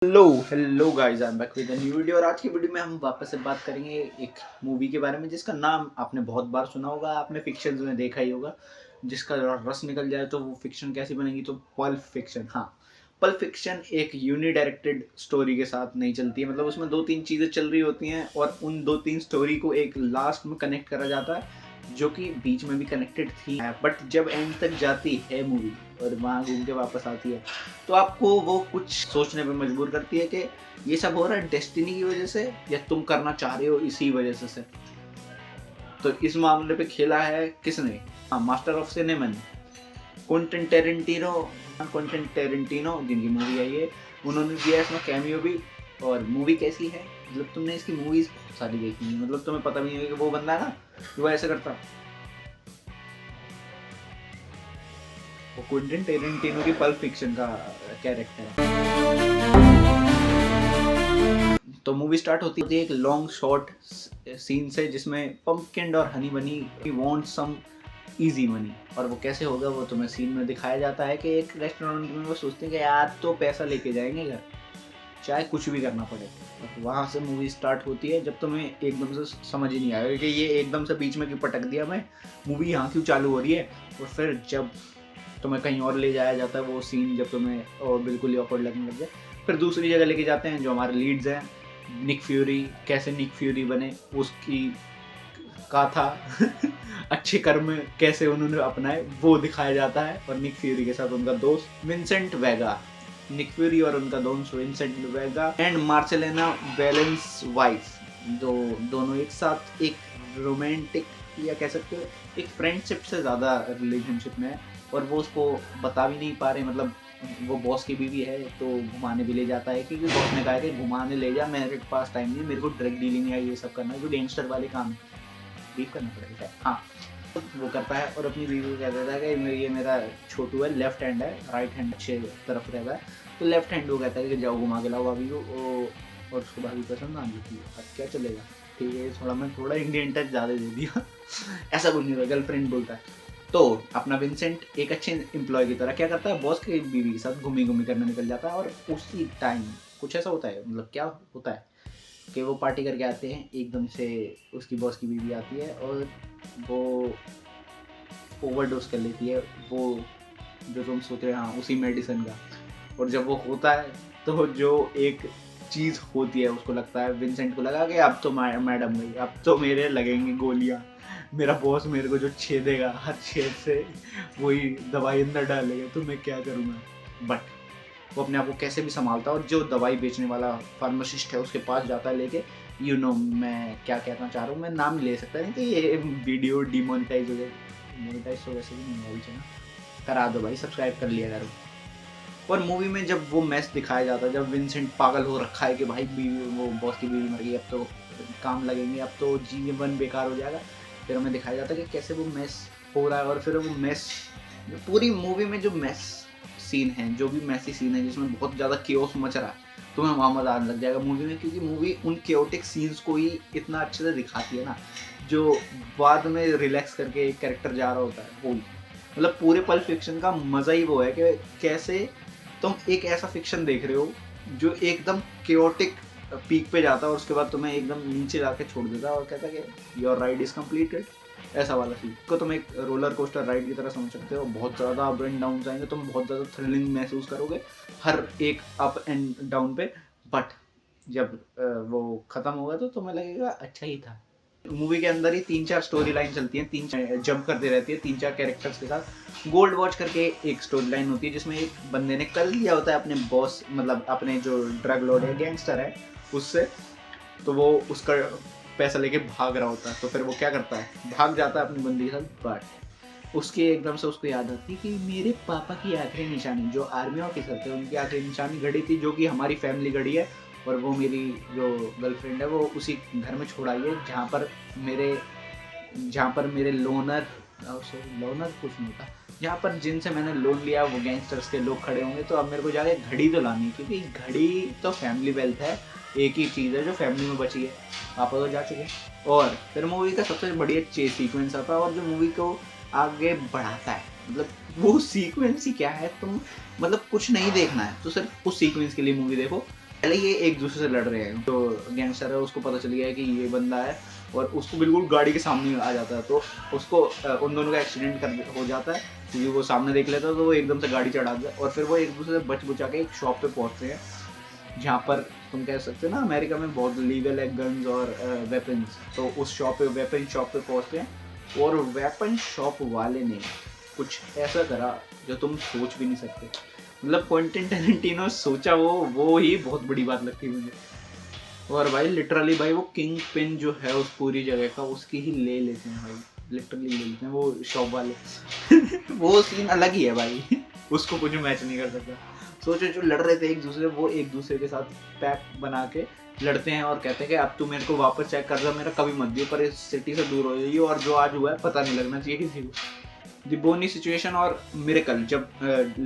Hello hello guys, I am back with a new video. और आज की video में हम वापस से बात करेंगे एक मूवी के बारे में जिसका नाम आपने बहुत बार सुना होगा, आपने फिक्शन में देखा ही होगा। जिसका रस निकल जाए तो वो फिक्शन कैसी बनेगी, तो पल्प फिक्शन। हाँ, पल्प फिक्शन एक यूनि डायरेक्टेड स्टोरी के साथ नहीं चलती है, मतलब उसमें दो तीन चीज़ें चल रही होती हैं और उन दो तीन स्टोरी को एक लास्ट में कनेक्ट करा जाता है, जो कि बीच में भी कनेक्टेड थी, बट जब एंड तक जाती है मूवी और वहाँ घूम के वापस आती है तो आपको वो कुछ सोचने पे मजबूर करती है कि ये सब हो रहा है डेस्टिनी की वजह से या तुम करना चाह रहे हो इसी वजह से। तो इस मामले पे खेला है किसने? हाँ, master of cinema Quentin Tarantino. Quentin Tarantino जिनकी मूवी है ये, उन्होंने दिया इसमें कैमियो भी। और मूवी कैसी है, मतलब तुमने इसकी मूवीज बहुत सारी देखी है, मतलब तुम्हें पता भी नहीं है कि वो बंदा है ना, वो ऐसे करता। वो क्विंटन टेरेंटिनो की पल्प फिक्शन का कैरेक्टर है। तो मूवी स्टार्ट होती है एक लॉन्ग शॉर्ट सीन से, जिसमें पंपकिन और हनी बनी वांट सम इजी मनी। और वो कैसे होगा वो तुम्हें सीन में दिखाया जाता है कि एक रेस्टोरेंट में वो सोचते हैं कि यार तो पैसा लेके जाएंगे घर, चाहे कुछ भी करना पड़े। तो वहाँ से मूवी स्टार्ट होती है, जब तुम्हें एकदम से समझ ही नहीं आएगा कि ये एकदम से बीच में क्यों पटक दिया मैं, मूवी यहाँ क्यों चालू हो रही है। और फिर जब तुम्हें कहीं और ले जाया जाता है वो सीन, जब तुम्हें और बिल्कुल ही ऑकवर्ड लगने लग जाए, फिर दूसरी जगह लेके जाते हैं जो हमारे लीड्स हैं। निक फ्यूरी, कैसे निक फ्यूरी बने उसकी गाथा अच्छे कर्म कैसे उन्होंने अपनाए वो दिखाया जाता है। और निक फ्यूरी के साथ उनका दोस्त विंसेंट वेगा, निक फ्यूरी और उनका दोस्त Vincent Vega and Marsellus Wallace's wife, दोनों एक साथ एक रोमांटिक या कह सकते हो एक फ्रेंडशिप से ज़्यादा रिलेशनशिप में है। और वो उसको बता भी नहीं पा रहे, मतलब वो बॉस की बीवी है तो घुमाने भी ले जाता है, क्योंकि बॉस ने कहा है कि घुमाने ले जा, मेरे पास टाइम नहीं, मेरे को ड्रग डीलिंग या ये सब करना है, जो गैंगस्टर वाले काम है, डील करना पड़ेगा। हाँ, तो वो करता है और अपनी बीवी को कह देता है कि ये मेरा छोटू है, लेफ्ट हैंड है, राइट हैंड अच्छे तरफ रहता है, तो लेफ्ट हैंड वो कहता है कि जाओ घुमा के लाओ भाभी को। और उसको भाभी पसंद आ जाती है, अब क्या चलेगा, ठीक है, मैं थोड़ा इंडियन टच ज़्यादा दे दिया ऐसा कुछ नहीं होता, गर्लफ्रेंड बोलता है। तो अपना विंसेंट एक अच्छे एम्प्लॉय की तरह क्या करता है, बॉस की बीवी के साथ घूमी घूमी करने निकल जाता है। और उसी टाइम कुछ ऐसा होता है, मतलब क्या होता है कि वो पार्टी करके आते हैं, एकदम से उसकी बॉस की बीवी आती है और वो ओवरडोज कर लेती है वो जो तुम सोच रहे हो, हाँ, उसी मेडिसिन का। और जब वो होता है तो जो एक चीज़ होती है उसको लगता है, विंसेंट को लगा कि अब तो मैडम गई, अब तो मेरे लगेंगी गोलियाँ, मेरा बॉस मेरे को जो छेदेगा हर छेद से वही दवाई अंदर डालेगा, तो मैं क्या करूँगा। बट वो अपने आप को कैसे भी संभालता है और जो दवाई बेचने वाला फार्मासिस्ट है उसके पास जाता है लेके, मैं क्या कहना चाह रहा हूँ, मैं नाम ले सकता नहीं कि ये वीडियो डिमोनेटाइज हो गया, मोनेटाइज तो वैसे भी नहीं होगी ना, करा दो भाई, सब्सक्राइब कर लिया करो। और मूवी में जब वो मैस दिखाया जाता है, जब विंसेंट पागल हो रखा है कि भाई बीवी, वो बॉस की बीवी मर गई, अब तो काम लगेंगे, अब तो जीवन बेकार हो जाएगा, फिर हमें दिखाया जाता है कि कैसे वो मैस हो रहा है। और फिर वो मैस, पूरी मूवी में जो मैस सीन है, जो भी मैसी सीन है जिसमें बहुत ज़्यादा केओस मच रहा है, तुम्हें वहाँ मज़ा आने लग जाएगा मूवी में, क्योंकि मूवी उन केओटिक सीन्स को ही इतना अच्छे से दिखाती है ना, जो बाद में रिलैक्स करके एक कैरेक्टर जा रहा होता है वो। मतलब पूरे पल्प फिक्शन का मज़ा ही वो है कि कैसे तुम एक ऐसा फिक्शन देख रहे हो जो एकदम केओटिक पीक पे जाता है और उसके बाद तुम्हें एकदम नीचे जाके छोड़ देता है और कहता है कि योर राइड इज कम्प्लीटेड, ऐसा वाला फील को तुम एक रोलर कोस्टर राइड की तरह समझ सकते हो। बहुत ज़्यादा अप एंड डाउन आएंगे, तुम बहुत ज़्यादा थ्रिलिंग महसूस करोगे हर एक अप एंड डाउन पे। बट जब वो ख़त्म होगा तो तुम्हें लगेगा अच्छा ही था। मूवी के अंदर ही 3-4 स्टोरी लाइन चलती हैं, 3 जंप करती रहती है 3-4 कैरेक्टर्स के साथ। गोल्ड वॉच करके एक स्टोरी लाइन होती है जिसमें एक बंदे ने कर लिया होता है अपने बॉस, मतलब अपने जो ड्रग लॉर्ड है, गैंगस्टर है, उससे, तो वो उसका पैसा लेके भाग रहा होता है। तो फिर वो क्या करता है, भाग जाता है अपनी बंदी के साथ, बट उसके एकदम से उसको याद आती है कि मेरे पापा की आखिरी निशानी, जो आर्मी ऑफिसर थे उनकी आखिरी निशानी घड़ी थी, जो कि हमारी फैमिली घड़ी है, और वो मेरी जो गर्लफ्रेंड है वो उसी घर में छोड़ आई है जहाँ पर मेरे लोनर कुछ नहीं था, जहाँ पर जिनसे मैंने लोन लिया वो गैंगस्टर्स के लोग खड़े होंगे। तो अब मेरे को जाके घड़ी तो लानी है, क्योंकि घड़ी तो फैमिली वेल्थ है, एक ही चीज़ है जो फैमिली में बची है, पापा तो जा चुके। और फिर मूवी का सबसे बढ़िया चेस सीक्वेंस आता है और जो मूवी को आगे बढ़ाता है, मतलब वो सीक्वेंस ही क्या है, तुम मतलब कुछ नहीं देखना है तो सिर्फ उस सीक्वेंस के लिए मूवी देखो, पहले ये एक दूसरे से लड़ रहे हैं, तो गैंगस्टर है उसको पता चल गया है कि ये बंदा है और उसको बिल्कुल गाड़ी के सामने आ जाता है, तो उसको उन दोनों का एक्सीडेंट कर हो जाता है क्योंकि वो सामने देख लेता है, तो वो एकदम से गाड़ी चढ़ा दिया और फिर वो एक दूसरे से बच बुचा के एक शॉप पे पहुंचते हैं जहाँ पर तुम कह सकते हो ना अमेरिका में बहुत लीगल है गन्स और वेपन्स, तो उस शॉप पे वेपन शॉप पे पहुंचते हैं और वेपन शॉप वाले ने कुछ ऐसा करा जो तुम सोच भी नहीं सकते। मतलब क्वेंटिन टैरेंटिनो सोचा वो ही बहुत बड़ी बात लगती है मुझे। और भाई लिटरली भाई वो किंग पिन जो है उस पूरी जगह का उसकी ही ले लेते हैं भाई, लिटरली ले लेते हैं वो शॉप वाले वो सीन अलग ही है भाई उसको कुछ मैच नहीं कर सकता। सोचो जो लड़ रहे थे एक दूसरे, वो एक दूसरे के साथ पैक बना के लड़ते हैं और कहते हैं कि अब तू मेरे को वापस चेक कर दो, मेरा कभी मत दियो पर इस सिटी से दूर हो जाइए और जो आज हुआ है पता नहीं लगना चाहिए किसी को। दी बोनी सिचुएशन और मिरेकल, जब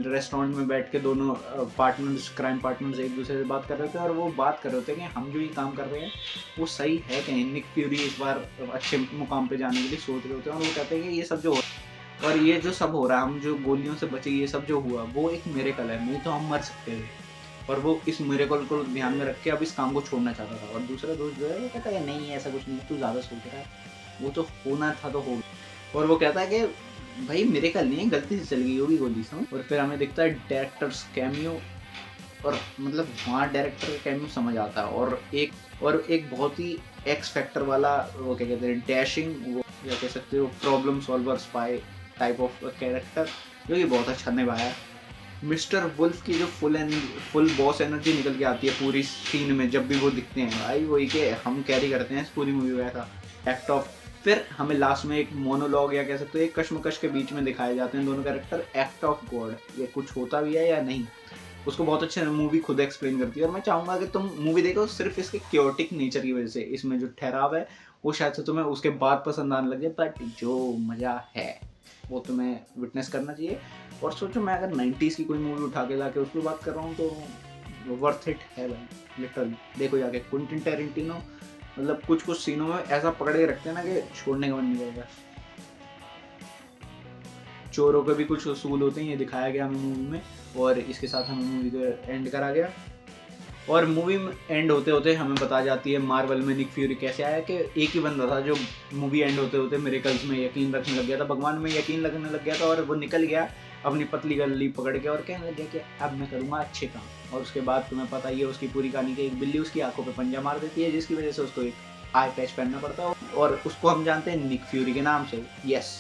रेस्टोरेंट में बैठ के दोनों पार्टनर्स क्राइम पार्टनर्स एक दूसरे से बात कर रहे थे और वो बात कर रहे थे कि हम जो ये काम कर रहे हैं वो सही है कि नहीं। निक फ्यूरी इस बार अच्छे मुकाम पे जाने के लिए सोच रहे होते हैं और वो कहते हैं कि ये सब जो और ये जो सब हो रहा है, हम जो गोलियों से बचे, ये सब जो हुआ वो एक मिरेकल है, नहीं तो हम मर सकते थे। और वो इस मिरेकल को ध्यान में रख के अब इस काम को छोड़ना चाहता था। और दूसरा दोस्त जो है वो कहता है नहीं ऐसा कुछ नहीं, तू ज़्यादा सोच रहा है, वो तो होना था तो हो। और वो कहता है कि भाई मिरेकल नहीं है, गलती से चल गई होगी गोली समझ। और फिर हमें दिखता है डायरेक्टर्स कैमियो, और मतलब वहाँ डायरेक्टर का कैमियो समझ आता है। और एक बहुत ही एक्स फैक्टर वाला वो क्या कहते हैं डैशिंग, वो या कह सकते हो problem solver spy type of character जो कि बहुत अच्छा निभाया है। मिस्टर वुल्फ की जो फुल बॉस एनर्जी निकल के आती है पूरी सीन में जब भी वो दिखते हैं भाई, वही के हम कैरी करते हैं इस पूरी मूवी में ऐसा एक्ट ऑफ। फिर हमें लास्ट में एक मोनोलॉग या कह सकते हो एक कश्मकश के बीच में दिखाए जाते हैं दोनों कैरेक्टर, एक्ट ऑफ गॉड, ये कुछ होता भी है या नहीं उसको बहुत अच्छे मूवी खुद एक्सप्लेन करती है। और मैं चाहूँगा कि तुम मूवी देखो सिर्फ इसके क्योटिक नेचर की वजह से, इसमें जो ठहराव है वो शायद से तुम्हें उसके बाद पसंद आने लगे, बट जो मज़ा है वो तुम्हें विटनेस करना चाहिए। और सोचो मैं अगर 90s की कोई मूवी उठा के लाके उस पर बात कर रहा हूँ तो वर्थ इट है भाई लिटरली। देखो जाके क्विंटिन टैरेंटिनो मतलब कुछ सीनों में ऐसा पकड़ के रखते हैं ना कि छोड़ने का मन नहीं करेगा। चोरों के भी कुछ उसूल होते हैं, ये दिखाया गया हमें मूवी में। और इसके साथ हमें मूवी को एंड करा गया। और मूवी में एंड होते होते हमें बता जाती है मार्वल में निक फ्यूरी कैसे आया, कि एक ही बंदा था जो मूवी एंड होते होते मिरेकल्स में यकीन रखने लग गया था, भगवान में यकीन रखने लग गया था। और वो निकल गया अपनी पतली गली पकड़ के और कहने लग गया कि अब मैं करूँगा अच्छे काम। और उसके बाद तुम्हें पता ही है उसकी पूरी कहानी, की एक बिल्ली उसकी आंखों पे पंजा मार देती है जिसकी वजह से उसको एक आई पैच पहनना पड़ता है और उसको हम जानते हैं निक फ्यूरी के नाम से। Yes,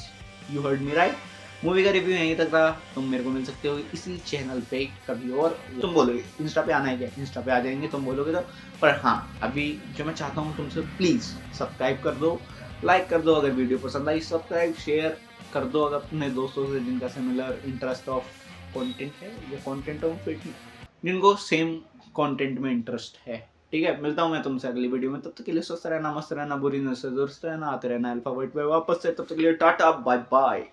you heard me right. Movie का रिव्यू यहीं तक था, तुम मेरे को मिल सकते हो इसी चैनल पे कभी और। तुम बोलोगे इंस्टा पे आना है क्या, इंस्टा पे आ जाएंगे तुम बोलोगे तो। पर हाँ अभी जो मैं चाहता हूँ तुमसे प्लीज़ सब्सक्राइब कर दो, लाइक कर दो अगर वीडियो पसंद आई, सब्सक्राइब शेयर कर दो अगर अपने दोस्तों से जिनका सिमिलर इंटरेस्ट ऑफ कंटेंट है या कंटेंट ऑफ फिटनेस, जिनको सेम कंटेंट में इंटरेस्ट है। ठीक है, मिलता हूँ मैं तुमसे अगली वीडियो में। तब तक के लिए स्वस्थ रहना, मस्त रहना, बुरी नजर से दुरुस्त रहना, आते रहना अल्फा वाइट पे वापस से। तब तक के लिए टाटा बाय बाय।